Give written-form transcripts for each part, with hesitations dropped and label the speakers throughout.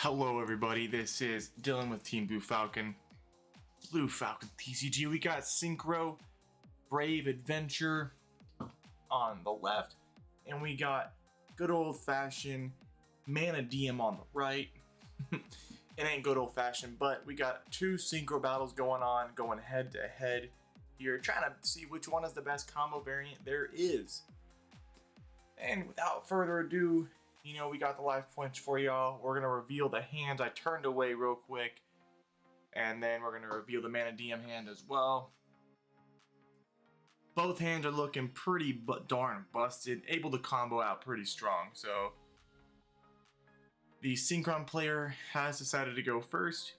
Speaker 1: Hello everybody, this is Dylan with Team Blue Falcon TCG. We got Synchro, Brave Adventure on the left, and we got good old-fashioned Mannadium on the right. It ain't good old-fashioned, but we got two Synchro battles going on, going head-to-head here, trying to see which one is the best combo variant there is. And without further ado, you know, we got the life points for y'all. We're gonna reveal the hands. I turned away real quick, and then we're gonna reveal the Mannadium hand as well. Both hands are looking pretty darn busted, able to combo out pretty strong. So the Synchron player has decided to go first,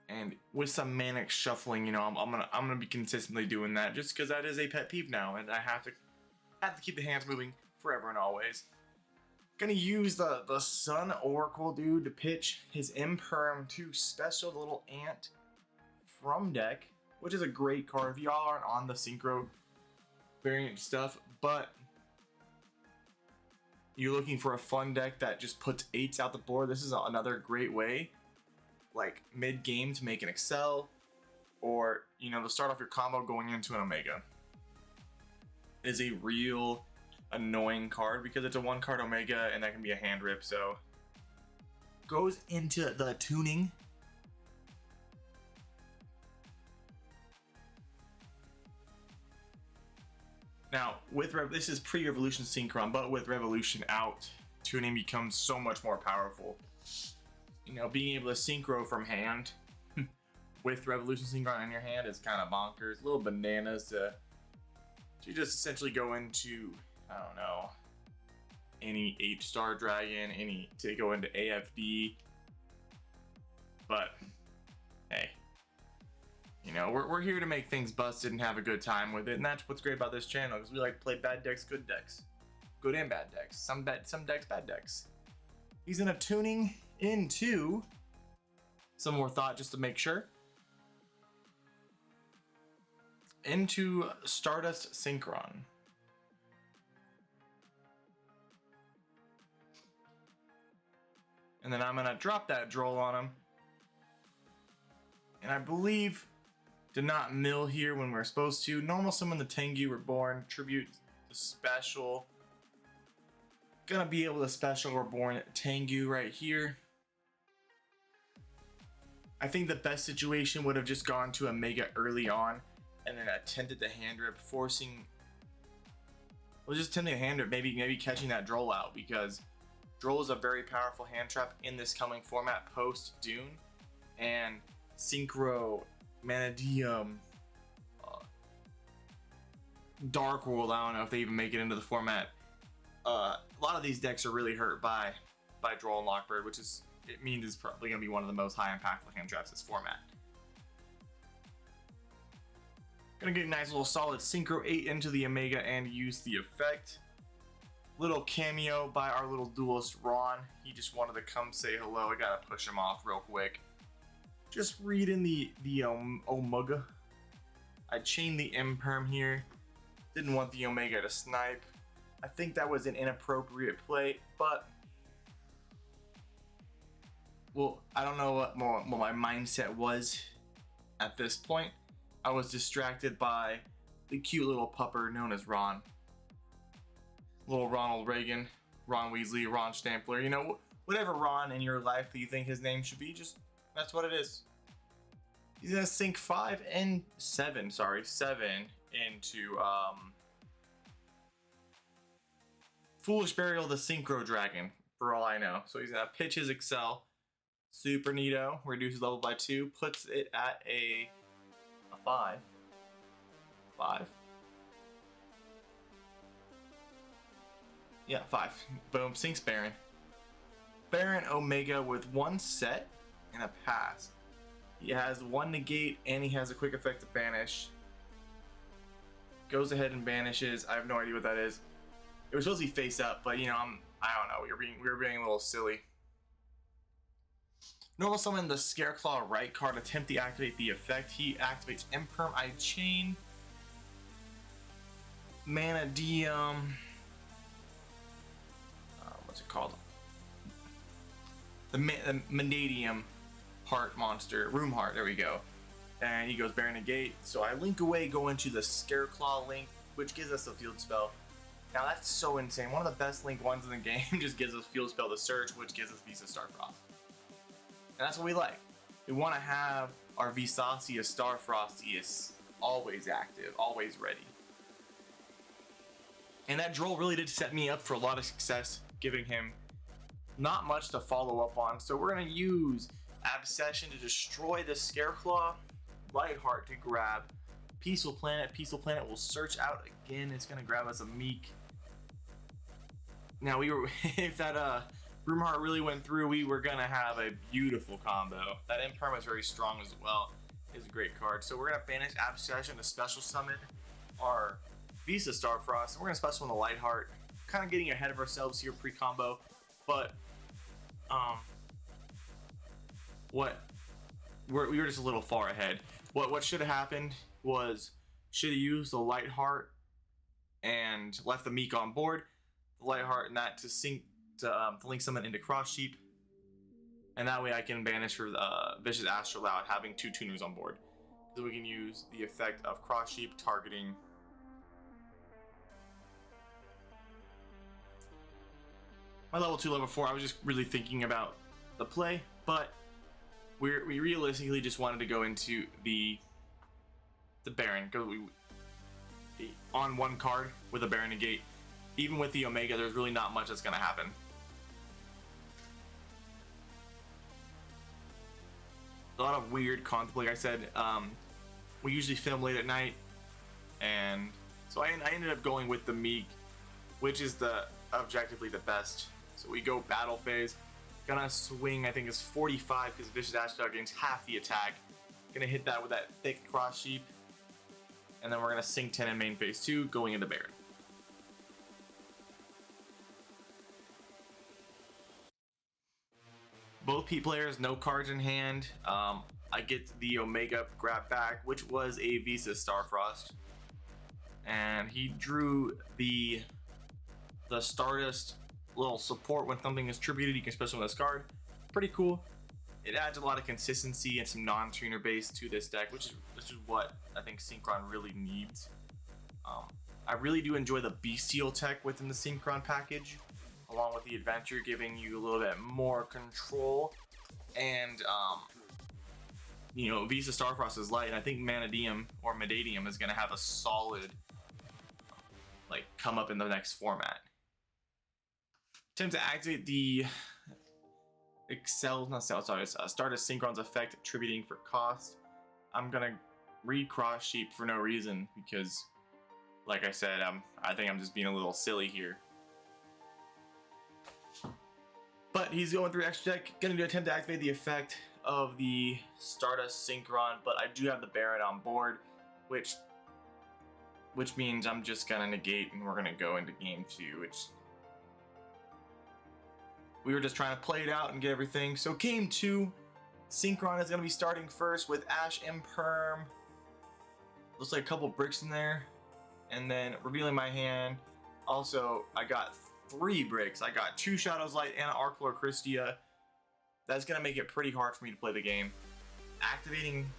Speaker 1: and with some manic shuffling, you know, I'm gonna be consistently doing that just because that is a pet peeve now, and I have to keep the hands moving forever and always. Gonna use the Sun Oracle dude to pitch his Imperm to special, the little ant from deck, which is a great card if y'all aren't on the Synchro variant stuff, but you're looking for a fun deck that just puts 8s out the board. This is another great way, like mid-game, to make an Excel, or, you know, to start off your combo going into an Omega. Is a real annoying card because it's a 1-card Omega and that can be a hand rip. So goes into the tuning. Now with this is pre-Revolution Synchron, but with Revolution out, tuning becomes so much more powerful. You know, being able to synchro from hand with Revolution Synchron in your hand is kind of bonkers. A little bananas to just essentially go into, I don't know, any 8-star dragon, to go into AFD. But hey, you know, we're here to make things busted and have a good time with it, and that's what's great about this channel, because we like to play bad decks, good and bad decks, some decks, bad decks. He's in a tuning into some more thought just to make sure. Into Stardust Synchron. And then I'm gonna drop that Duel on him. And I believe did not mill here when we're supposed to. Normal summon the Tengu Reborn, tribute the special. Gonna be able to special Reborn Tengu right here. I think the best situation would have just gone to Omega early on, and then attempted the hand rip, just attempting a hand rip, maybe catching that Duel out, because Duel is a very powerful hand trap in this coming format post-DUNE, and Synchro, Mannadium, Dark World, I don't know if they even make it into the format. A lot of these decks are really hurt by Duel and Lockbird, which it means it's probably going to be one of the most high impactful hand traps this format. Gonna get a nice little solid Synchro 8 into the Omega and use the effect. Little cameo by our little duelist Ron. He just wanted to come say hello. I gotta push him off real quick. Just reading the Omega. I chained the Imperm here. Didn't want the Omega to snipe. I think that was an inappropriate play, but well, I don't know what my mindset was at this point. I was distracted by the cute little pupper known as Ron. Little Ronald Reagan, Ron Weasley, Ron Stampler, you know, whatever Ron in your life that you think his name should be, just, that's what it is. He's gonna sink 7 into Foolish Burial the Synchro Dragon, for all I know. So he's gonna pitch his Excel, super neato, reduces level by 2, puts it at a 5. Yeah, 5. Boom, sinks Baron. Baron Omega with 1 set and a pass. He has 1 negate and he has a quick effect to banish. Goes ahead and banishes. I have no idea what that is. It was supposed to be face up, but you know, I don't know. We were being a little silly. Normal summon the Scareclaw right card, attempt to activate the effect. He activates Imperm. I chain Mannadium. what's it called? The Mannadium heart monster, room heart. There we go. And he goes Baron Negate. So I link away, go into the Scareclaw link, which gives us a field spell. Now that's so insane. One of the best link ones in the game just gives us field spell to search, which gives us Visa Starfrost. And that's what we like. We want to have our Visacia Starfrostius always active, always ready. And that Droll really did set me up for a lot of success, giving him not much to follow up on. So we're going to use Obsession to destroy the Scareclaw, Lightheart to grab Peaceful Planet. Peaceful Planet will search out again. It's going to grab us a Meek. Now, if that Roomheart really went through, we were going to have a beautiful combo. That Imperm is very strong as well. It's a great card. So we're going to banish Obsession to special summon our Visa Starfrost. We're going to special summon the Lightheart. Kind of getting ahead of ourselves here pre-combo. But, we were just a little far ahead. What should have happened was, should have used the Lightheart and left the Meek on board. The Lightheart and that to link summon into Cross Sheep. And that way I can banish for Vicious Astral without having 2 tuners on board. So we can use the effect of Cross Sheep targeting my level 2, level 4. I was just really thinking about the play, but we realistically just wanted to go into the Baron, because we on one card with a Baron Negate. Even with the Omega, there's really not much that's going to happen. A lot of weird content, like I said. We usually film late at night, and so I ended up going with the Meek, which is objectively the best. So we go battle phase. Gonna swing, I think it's 45 because Vicious Astral gains half the attack. Gonna hit that with that thick Cross Sheep. And then we're gonna sink 10 in main phase 2, going into Baron. Both P players, no cards in hand. I get the Omega grab back, which was a Visa Starfrost. And he drew the Stardust little support when something is tributed. You can special with this card. Pretty cool. It adds a lot of consistency and some non-tuner base to this deck, which is what I think Synchron really needs. I really do enjoy the Bestial tech within the Synchron package, along with the Adventure giving you a little bit more control. And Visa Starfrost is light, and I think Mannadium or Mannadium is going to have a solid come up in the next format. Attempt to activate the Stardust Synchron's effect attributing for cost. I'm gonna read Cross Sheep for no reason because, like I said, I think I'm just being a little silly here. But he's going through extra deck, gonna do attempt to activate the effect of the Stardust Synchron, but I do have the Baron on board, which means I'm just gonna negate and we're gonna go into game 2, which we were just trying to play it out and get everything. So game 2, Synchron is going to be starting first with Ash Imperm. Looks like a couple bricks in there. And then revealing my hand. Also, I got 3 bricks. I got 2 Shadows Light and an Arclore Christia. That's going to make it pretty hard for me to play the game. Activating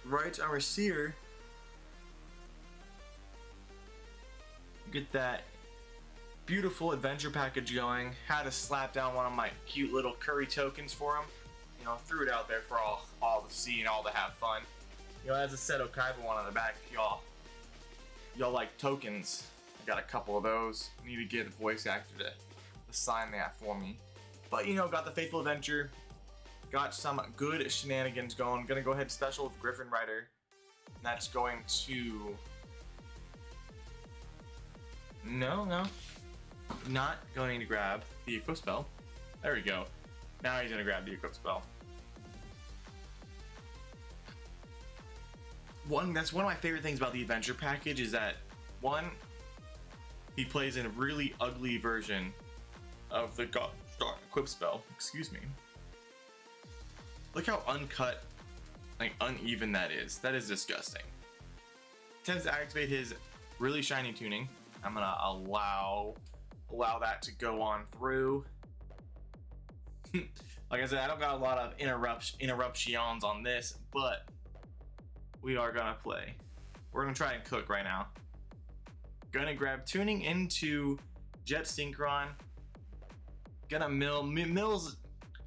Speaker 1: Right Armor Seer. Get that beautiful adventure package going. Had to slap down one of my cute little curry tokens for him. Threw it out there for all to see and all to have fun. As a Seto Kaiba one on the back, y'all like tokens. I got a couple of those. Need to get a voice actor to sign that for me. But got the Faithful Adventure. Got some good shenanigans going. Gonna go ahead and special with Griffin Rider. And that's going to No. Not going to grab the Equip Spell. There we go. Now he's going to grab the Equip Spell. That's one of my favorite things about the Adventure package is that, one, he plays in a really ugly version of the Equip Spell. Excuse me. Look how uncut, uneven that is. That is disgusting. Tends to activate his really shiny tuning. I'm going to allow allow that to go on through. Like I said, I don't got a lot of interruptions on this, but we are gonna play. We're gonna try and cook right now. Gonna grab tuning into Jet Synchron. Gonna mills.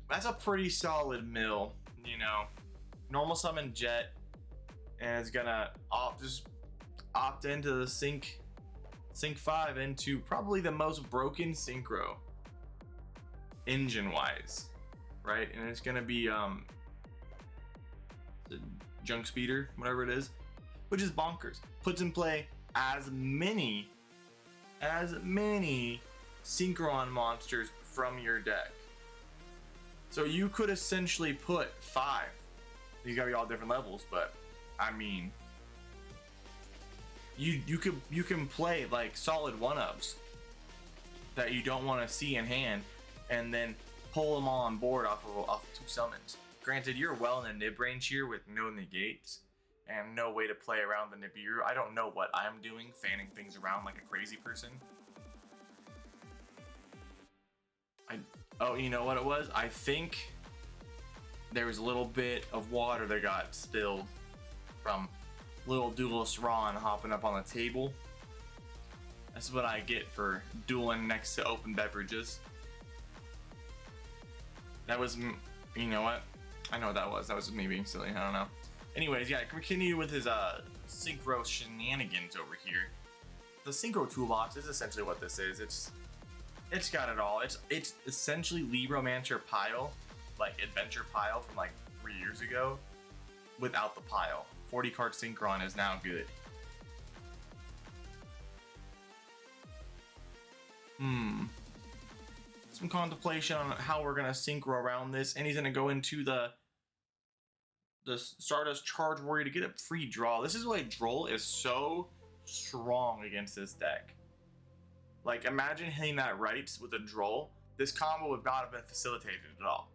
Speaker 1: That's a pretty solid mill, you know. Normal summon Jet, and it's gonna just opt into the Sync 5 into probably the most broken Synchro engine wise, right? And it's gonna be the junk speeder, whatever it is, which is bonkers. Puts in play as many Synchron monsters from your deck. So you could essentially put 5. These gotta be all different levels, but I mean, you can play like solid 1-ups that you don't want to see in hand, and then pull them all on board off of 2 summons. Granted, you're well in the nib range here with no negates and no way to play around the Nibiru. I don't know what I'm doing, fanning things around like a crazy person. Oh, you know what it was? I think there was a little bit of water that got spilled from little Duelist Ron hopping up on the table. That's what I get for dueling next to open beverages. That was, you know what? I know what that was. That was me being silly. I don't know. Anyways, yeah, continue with his Synchro shenanigans over here. The Synchro toolbox is essentially what this is. It's got it all. It's essentially Libromancer pile, like adventure pile from like 3 years ago, without the pile. 40 card Synchron is now good. Some contemplation on how we're gonna Synchro around this, and he's gonna go into the Stardust Charge Warrior to get a free draw. This is why Droll is so strong against this deck. Like, imagine hitting that right with a Droll. This combo would not have been facilitated at all.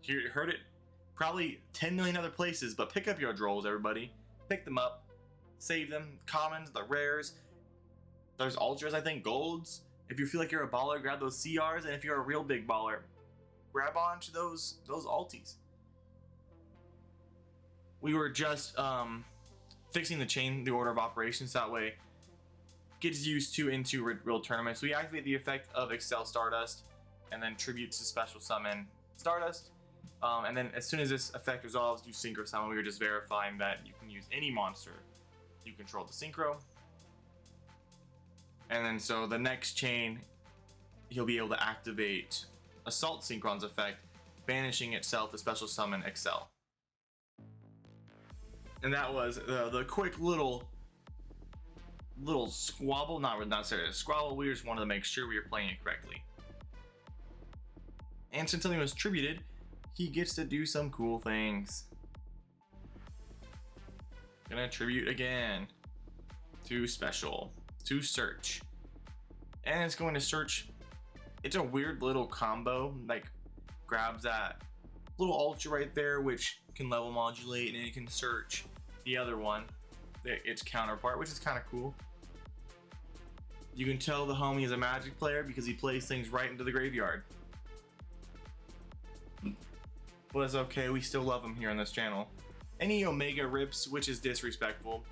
Speaker 1: You heard it probably 10 million other places, but pick up your Drolls, everybody. Pick them up, save them. Commons, the rares. There's ultras, I think, golds. If you feel like you're a baller, grab those CRs, and if you're a real big baller, grab onto those ultis. We were just fixing the order of operations, that way gets used to into real tournaments. We activate the effect of Excel Stardust, and then tribute to special summon Stardust. And then as soon as this effect resolves, you Synchro summon. We were just verifying that you can use any monster you control the Synchro. And then so the next chain, he'll be able to activate Assault Synchron's effect, banishing itself to special summon Excel. And that was the quick little squabble, not necessarily a squabble. We just wanted to make sure we were playing it correctly. And since something was tributed, he gets to do some cool things. Gonna tribute again to special, to search, and it's going to search. It's a weird little combo, like grabs that little ultra right there, which can level modulate, and it can search the other one, its counterpart, which is kind of cool. You can tell the homie is a Magic player because he plays things right into the graveyard. But it's okay, we still love him here on this channel. Any Omega rips, which is disrespectful,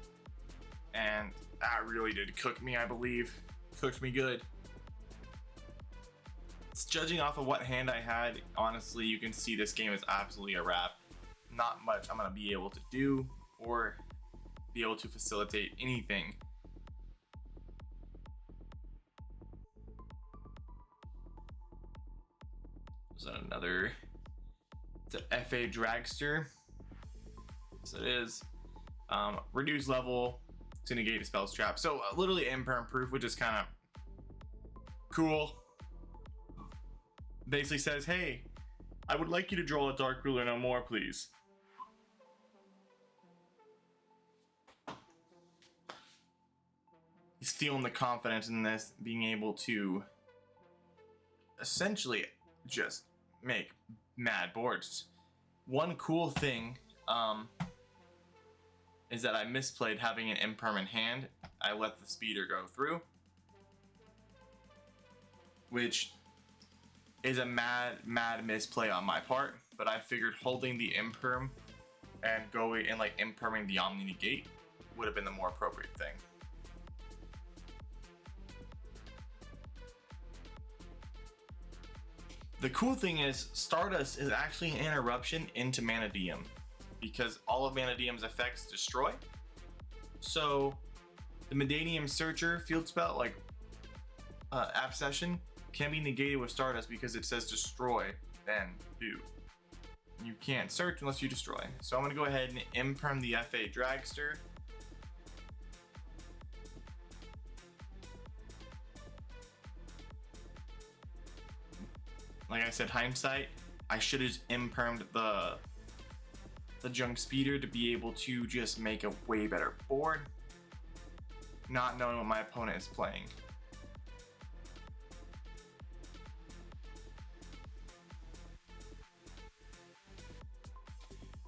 Speaker 1: and that really did cook me, I believe. Cooked me good. Judging off of what hand I had, honestly, you can see this game is absolutely a wrap. Not much I'm gonna be able to do or be able to facilitate anything. Is that another? It's an FA Dragster. So it is. Reduce level to negate a spell's trap. So literally imperm proof, which is kind of cool. Basically says, hey, I would like you to draw a Dark Ruler no more, please. He's feeling the confidence in this, being able to essentially just make mad boards. One cool thing is that I misplayed having an impermanent hand. I let the speeder go through. which is a mad misplay on my part. But I figured holding the imperm and going and like imperming the Omni Negate would have been the more appropriate thing. The cool thing is Stardust is actually an interruption into Mannadium, because all of Mannadium's effects destroy. So the Mannadium Searcher field spell, like Absession, can be negated with Stardust because it says destroy, then do. You can't search unless you destroy. So I'm going to go ahead and imperm the FA Dragster. Like I said, hindsight, I should have impermed the Junk Speeder to be able to just make a way better board, not knowing what my opponent is playing.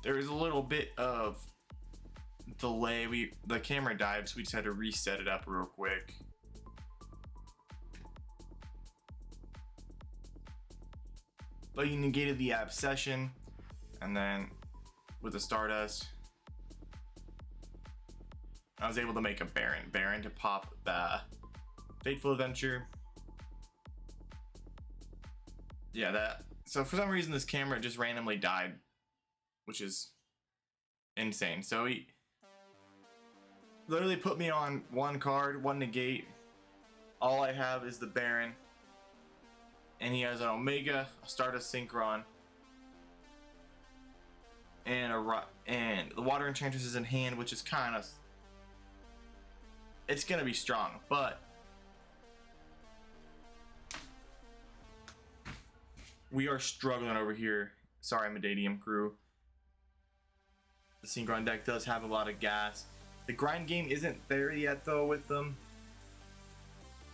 Speaker 1: There was a little bit of delay. The camera died, so we just had to reset it up real quick. But he negated the Absession, and then with the Stardust, I was able to make a Baron to pop the Fateful Adventure. Yeah, that. So for some reason, this camera just randomly died, which is insane. So he literally put me on one card, one negate. All I have is the Baron, and he has an Omega, a Stardust Synchron, and the Water Enchantress is in hand, which is kind of, it's gonna be strong, but we are struggling over here. Sorry, Mannadium crew. The Synchron deck does have a lot of gas. The grind game isn't there yet though with them,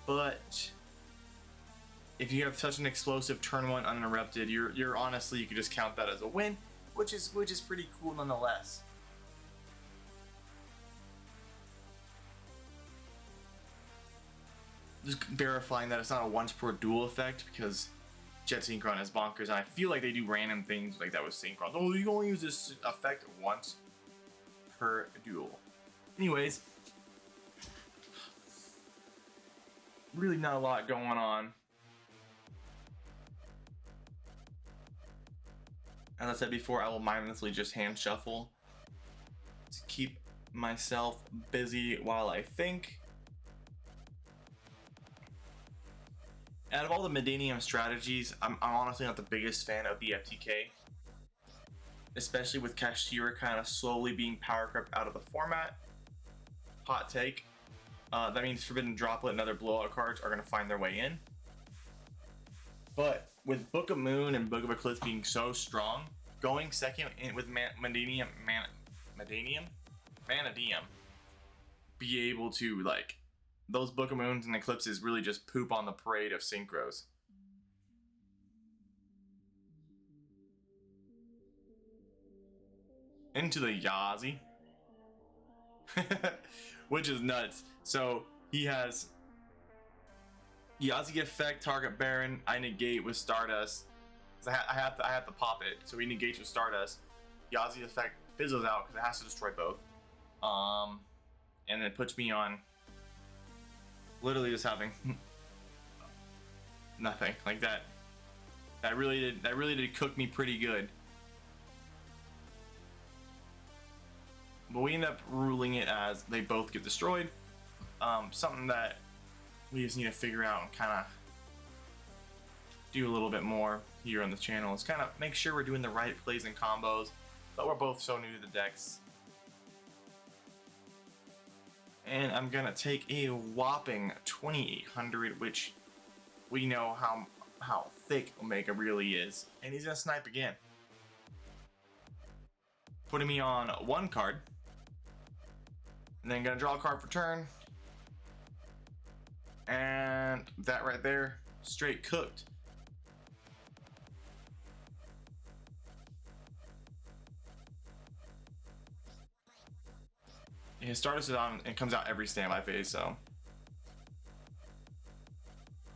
Speaker 1: but if you have such an explosive turn one uninterrupted, you're honestly, you could just count that as a win, which is pretty cool nonetheless. Just verifying that it's not a once per duel effect, because Jet Synchron is bonkers, and I feel like they do random things like that with Synchron. Oh, you only use this effect once per duel. Anyways, really not a lot going on. As I said before, I will mindlessly just hand shuffle to keep myself busy while I think. Out of all the Mannadium strategies, I'm honestly not the biggest fan of the FTK, especially with Kashtira kind of slowly being power crept out of the format. Hot take. That means Forbidden Droplet and other blowout cards are going to find their way in. But with Book of Moon and Book of Eclipse being so strong, going second with Mannadium, be able to, like, those Book of Moons and Eclipses really just poop on the parade of Synchros. Into the Yazi. Which is nuts. So he has Yazi effect, target Baron, I negate with Stardust. I have to pop it. So he negates with Stardust. Yazi effect fizzles out because it has to destroy both. And then it puts me on literally just having nothing like that. That really did cook me pretty good. But we end up ruling it as they both get destroyed. Something that we just need to figure out and kind of do a little bit more here on the channel. Is kind of make sure we're doing the right plays and combos. But we're both so new to the decks. And I'm gonna take a whopping 2,800, which we know how thick Omega really is. And he's gonna snipe again, putting me on one card. And then gonna draw a card for turn. And that right there, straight cooked. His Stardust is on and comes out every standby phase, so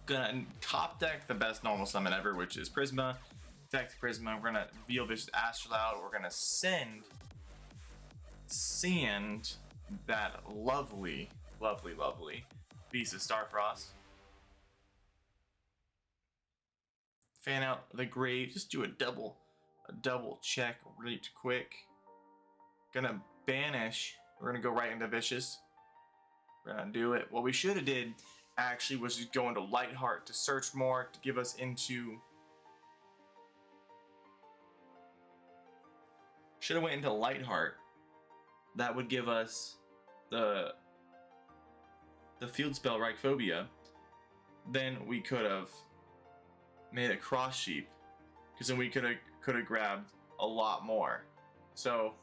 Speaker 1: Gonna top deck the best normal summon ever, which is Prisma. Deck Prisma. We're gonna reveal Vicious Astrolabe. We're gonna send that lovely Beast of Starfrost. Fan out the grave. Just do a double check really quick. Gonna banish. We're gonna go right into Vicious. We're gonna do it. What we should have did actually was just go into Lightheart to search more to give us into. Should have went into Lightheart. That would give us the field spell Reichphobia. Then we could have made a Cross Sheep, because then we could have grabbed a lot more. So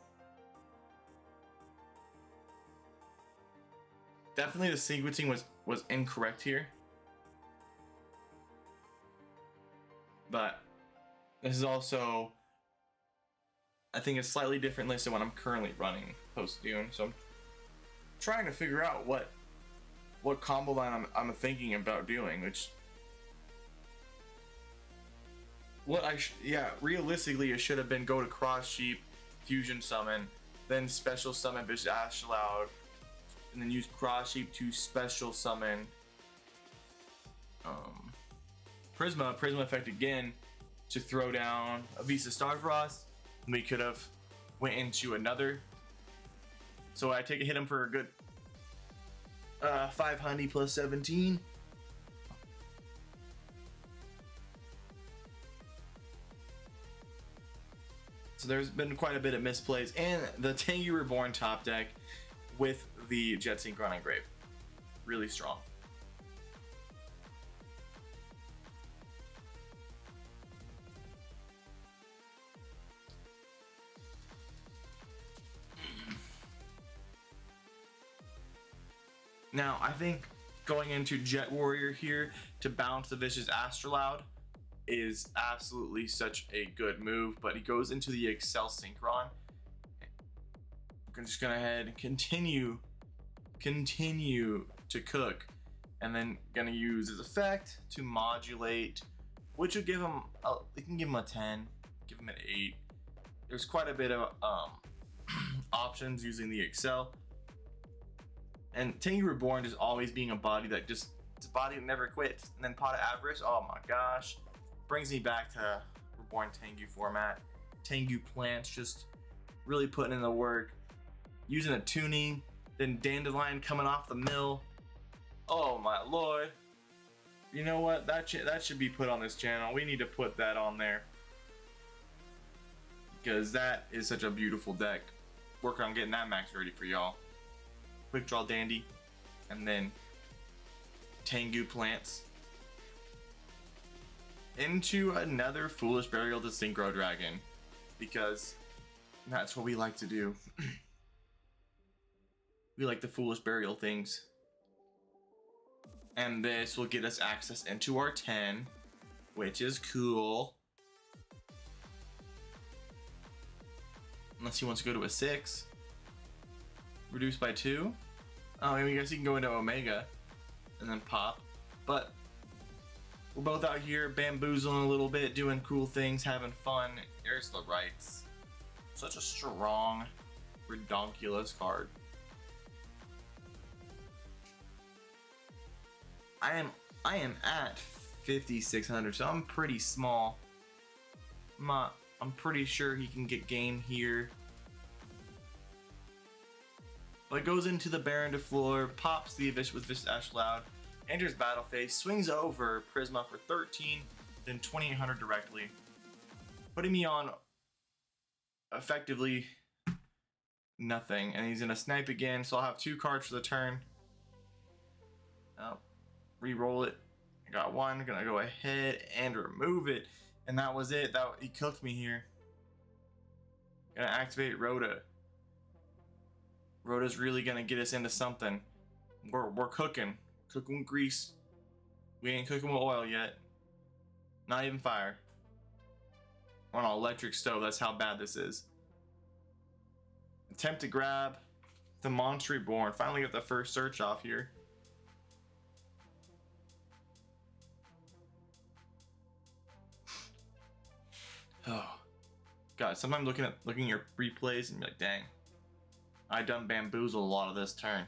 Speaker 1: definitely the sequencing was incorrect here, but this is also, I think, a slightly different list than what I'm currently running post-DUNE. So I'm trying to figure out what combo line I'm thinking about doing, which realistically it should have been go to Cross Sheep, Fusion Summon, then Special Summon Vicious Astrolabe, and then use Cross Sheep to Special Summon Prisma Effect again to throw down a Beast of Starfrost. We could have went into another. So I take a hit him for a good 500 plus 17. So there's been quite a bit of misplays, and the Tengu Reborn top deck with the Jet Synchron Engrave, really strong. Now I think going into Jet Warrior here to bounce the Vicious Astrolabe is absolutely such a good move, but he goes into the Excel Synchron. I'm just gonna head and continue to cook, and then gonna use his effect to modulate, which would give him we can give him a 10, give him an 8. There's quite a bit of options using the Excel. And Tengu Reborn just always being a body that it's a body that never quits. And then Pot of Avarice, oh my gosh, brings me back to Reborn Tengu format. Tengu plants just really putting in the work, using a tuning, then Dandelion coming off the mill. Oh my lord! You know what? That should be put on this channel. We need to put that on there because that is such a beautiful deck. Working on getting that max ready for y'all. Quick draw Dandy, and then Tengu plants into another Foolish Burial to Synchro Dragon, because that's what we like to do. We like the Foolish Burial things. And this will get us access into our 10, which is cool. Unless he wants to go to a 6. Reduced by 2. Oh, I guess he can go into Omega and then pop. But we're both out here bamboozling a little bit, doing cool things, having fun. There's the rights. Such a strong, redonkulous card. I am at 5,600, so I'm pretty small. I'm pretty sure he can get game here. But goes into the Baron de Fleur, pops the Abyss with Vicious Astrolabe, enters battle phase, swings over Prisma for 13, then 2,800 directly, putting me on effectively nothing. And he's gonna snipe again, so I'll have 2 cards for the turn. Re-roll it. I got 1. Gonna go ahead and remove it, and that was it. He cooked me here. Gonna activate Rhoda. Rhoda's really gonna get us into something. We're cooking with grease. We ain't cooking with oil yet. Not even fire. We're on an electric stove. That's how bad this is. Attempt to grab the Monster Reborn. Finally got the first search off here. God, sometimes looking at your replays and be like, dang, I done bamboozled a lot of this turn.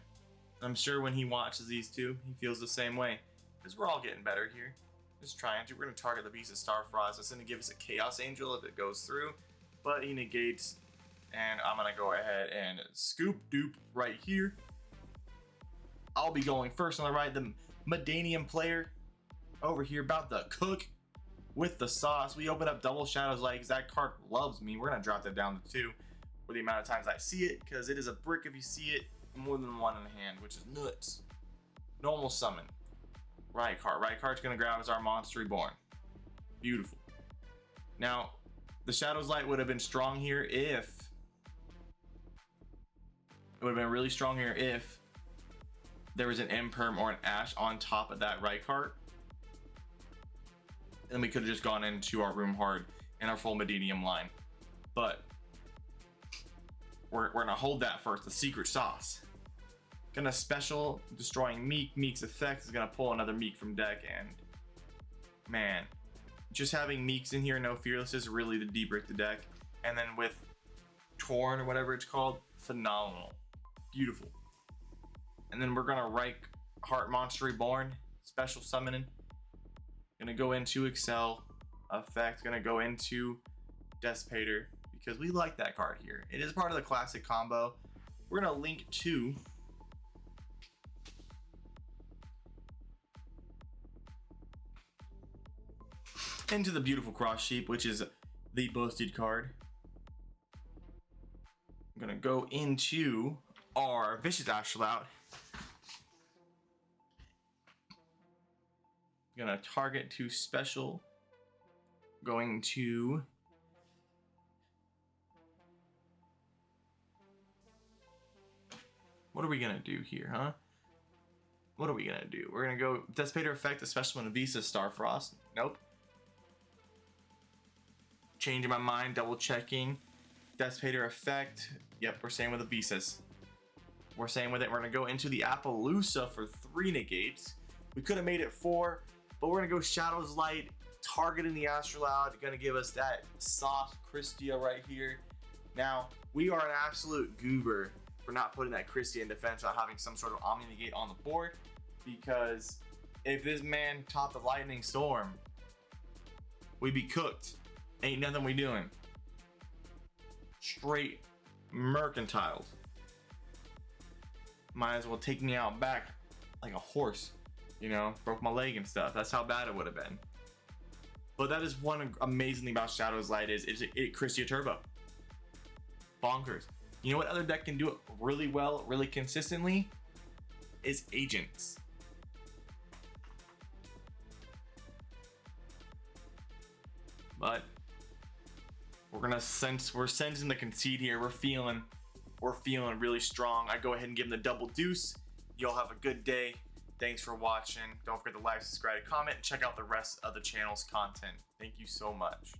Speaker 1: I'm sure when he watches these two, he feels the same way. Because we're all getting better here. Just trying to. We're going to target the Beast of Starfrost. It's going to give us a Chaos Angel if it goes through. But he negates. And I'm going to go ahead and scoop dupe right here. I'll be going first on the right. The Mannadium player over here about to cook with the sauce. We open up double Shadows Light because that card loves me. We're going to drop that down to 2 for the amount of times I see it, because it is a brick if you see it more than one in the hand, which is nuts. Normal summon. Right card. Right card's going to grab as our Monster Reborn. Beautiful. Now, the Shadows Light would have been strong here if... It would have been really strong here if there was an Imperm or an Ash on top of that right card. And we could have just gone into our Room Hard and our full Mannadium line. But we're gonna hold that first, the secret sauce. Gonna special destroying Meek. Meek's effect is gonna pull another Meek from deck, and man, just having Meeks in here, no Fearless, is really the debrick the deck. And then with Torn or whatever it's called, phenomenal. Beautiful. And then we're gonna Right Heart Monster Reborn, special summoning. Gonna go into Excel effect, gonna go into Despater because we like that card here. It is part of the classic combo. We're gonna link to into the beautiful Cross Sheep, which is the boosted card. I'm gonna go into our Vicious Astral out. Gonna target to special. Going to what are we gonna do here, huh? What are we gonna do? We're gonna go Despater effect, especially when Visa Starfrost. Nope. Changing my mind, double checking. Despater effect. Yep, we're staying with the Visas. We're staying with it. We're gonna go into the Appaloosa for 3 negates. We could have made it 4, but we're gonna go Shadows Light, targeting the Astral out. Gonna give us that soft Christia right here. Now, we are an absolute goober for not putting that Christia in defense without having some sort of Omni negate on the board, because if this man taught the Lightning Storm, we'd be cooked. Ain't nothing we doing. Straight mercantiles. Might as well take me out back like a horse, you know, broke my leg and stuff. That's how bad it would have been. But that is one amazing thing about Shadows Light is it Christia Turbo. Bonkers. You know what other deck can do it really well, really consistently? Is Agents. But we're sensing the concede here. We're feeling really strong. I go ahead and give them the double deuce. Y'all have a good day. Thanks for watching. Don't forget to like, subscribe, comment, and check out the rest of the channel's content. Thank you so much.